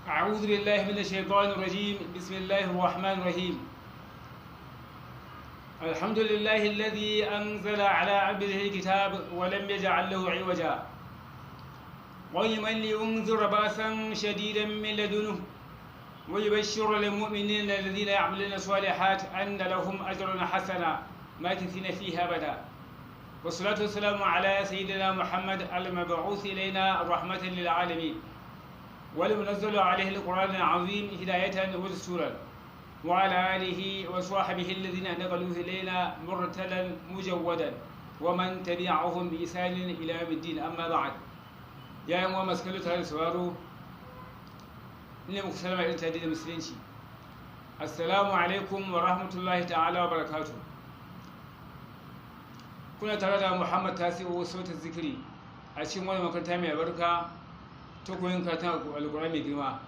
أعوذ بالله من الشيطان الرجيم. بسم الله الرحمن الرحيم. الحمد لله الذي أنزل على عبده الكتاب ولم يجعل له عوجا ويمن لينذر بأسا شديدا من لدنه ويبشر المؤمنين الذين يعملون الصالحات أن لهم أجرا حسنا ماكثين فيها أبدا، والصلاة والسلام على سيدنا محمد المبعوث إلينا رحمة للعالمين والمنزل عليه القرآن العظيم هداية ودستورا، وعلى آله وصحبه الذين نقلوه إلينا مرتلا مجودا ومن تبعهم بإحسان إلى يوم الدين. أما بعد، يا يوم مسكلة هذا سوارو ne muku salama irin ta da musulunci. Assalamu alaikum wa rahmatullahi ta'ala wa barakatu. Kuna tare da Muhammad Tasi'u sautin zikiri a cikin wani makaranta mai albarka ta koyon karatun alƙur'ani mai girma.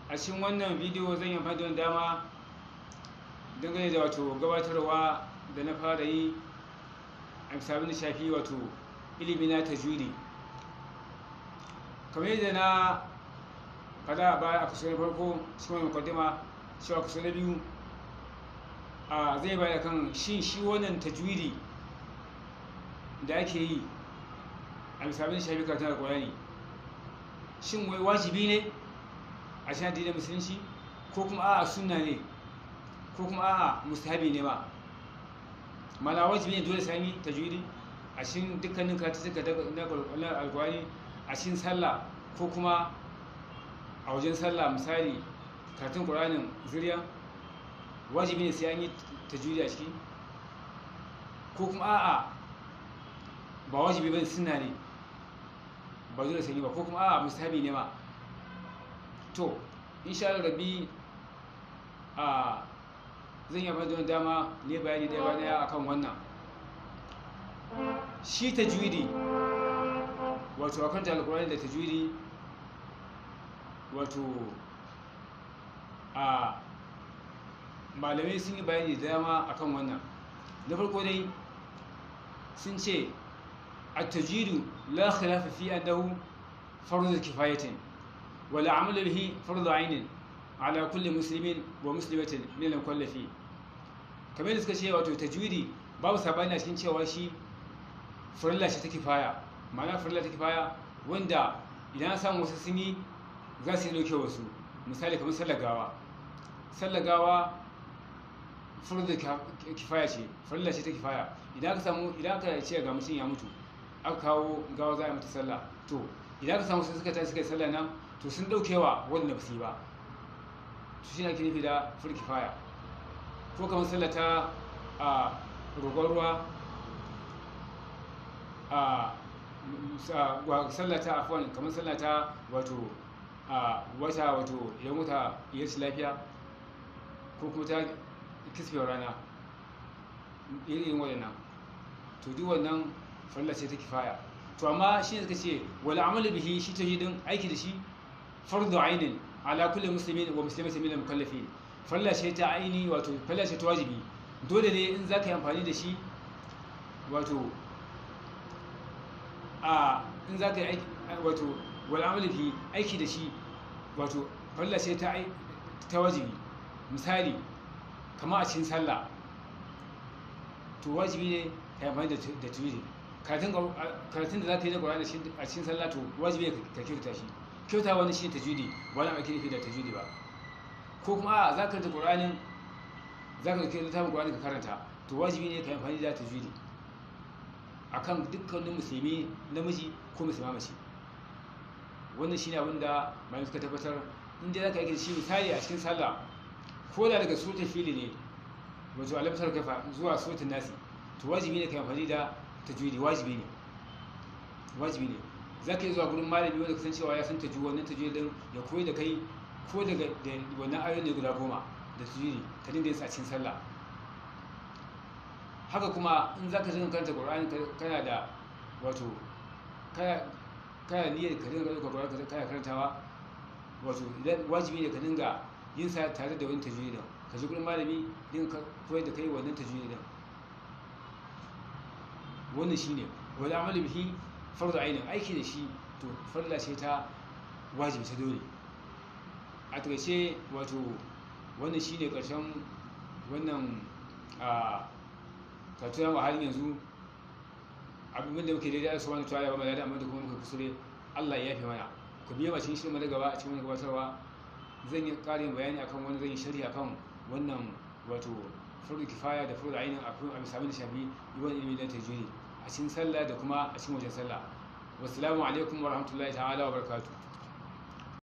A cikin wannan bidiyo zan yi amfani da dama dangane da wato gabatarwa da na fara yi a sabon da shafi wato ilimi na tajwidi. Kamar yadda na kada a baya a kaso na farko cikin wani mukaddima shi a kaso na biyu zai bayar kan shi wannan tajwidi da ake yi a misalin shafi karatun alƙur'ani, shin wai wajibi ne a cikin addinin musulunci ko kuma a'a sunna ne ko kuma a'a mustahabi ne ba? Mana wajibi ne dole sami tajwidi a cikin dukkanin karatuttuka na alƙur'ani a cikin sallah ko kuma a wajen sallah, misali karatun ƙuranin zuriya wajibi ne sai an yi tajwidi a ciki ko kuma a'a ba wajibi bane, sunna ne ba dole sai yi ba, ko kuma a'a mustahabi ne ma? To insha Allah rabbi zan yi abin dama ne bayani ɗaya ba ɗaya akan wannan. Shi tajwidi wato akan alƙur'ani da tajwidi wato malamai sun yi bayani da dama akan wannan. Na farko dai sun ce at-tajwidu la khilafa fi annahu fardu kifayatin wal amalu bihi fardu ainin ala kulli muslimin wa muslimatin min al-mukallafi. Kamar da suka ce wato tajwidi babu sabani a cikin cewa shi farilla ce ta kifaya, ma'ana farilla ta kifaya wanda idan an samu wasu sun yi za su yi dauke wasu. Misali kamar sallar gawa fardu kifaya ce, farilla ce ta kifaya. Idan aka ce ga mutum ya mutu aka kawo gawa za a yi mata sallah, to idan aka samu suka tashi suka yi sallah nan to sun daukewa wanda ba su yi ba, to shi ne ake nufi da fardu kifaya. Ko kamar sallah ta roƙon ruwa, sallah ta afwan kamar sallah ta wato wata wato idan wata ya ci lafiya ko kuma ta kisfewar rana, irin waɗannan, to duk wannan farilla ce ta kifaya. To amma shi ne suka ce wal amalu bihi, shi tajwidin aiki da shi fardu ainin ala kulli muslimin wa muslimatin min al-mukallafin, farilla ce ta aini wato farilla ce ta wajibi. Dole ne in za ka yi amfani da shi wato in za ka yi wato wal amalu bihi, aiki da shi wato farilla ce ta wajibi. Misali kamar a cikin sallah, to wajibi ne ka yi amfani da tajwidi. Karatun da za ka yi na ƙur'ani a cikin sallah, to wajibi ne ka kyauta shi. Kyauta wani shi ne tajwidi, wani ake nufi da tajwidi ba. Ko kuma za ka karanta ƙur'anin, za ka kai littafin ƙur'ani ka karanta, to wajibi ne ka yi amfani da tajwidi akan dukkanin musulmi namiji ko musulma mace. Wannan shine abin da malamai suka tabbatar. Inda za ka yi shi misali a cikin sallah, ko da daga suratul fili ne wato alam tara kaifa zuwa suratul nasi, to wajibi ne ka yi amfani da tajwidi. Wajibi ne za ka yi zuwa gurin malami wanda ka san cewa ya san tajwidi, wannan tajwidin ya koyi da kai ko daga wannan ayoyi ne guda 10 da tajwidi ka dinga yin sa a cikin sallah. Haka kuma in za ka dinga karanta Qur'ani kana da wato kana niyyar ka dinga ɗaukar Qur'ani kana karantawa, wato wajibi ne ka dinga yin sa tare da wani tajwidi, ka ji gurin malami dinga koyar da kai wannan tajwidi. Wannan shine wal amalu bihi fardu ainin aiki da shi to farilla ce ta wajibi ta dole. A takaice wato wannan shine karshen wannan tatuna a halin yanzu. Abin da muke daidai su wani tuwa ya ba mu da amma da kuma muka kusure Allah ya yafe mana. Ku biya bacin shirin mana gaba a cikin wani gabatarwa zan yi ƙarin bayani akan wani, zan yi sharhi akan wannan wato fardu kifaya da fardu ainin a bisa abin da shafi yawan ilimi da tajwidi a cikin sallah da kuma a cikin wajen sallah. Wassalamu alaikum wa rahmatullahi ta'ala wa barakatuh.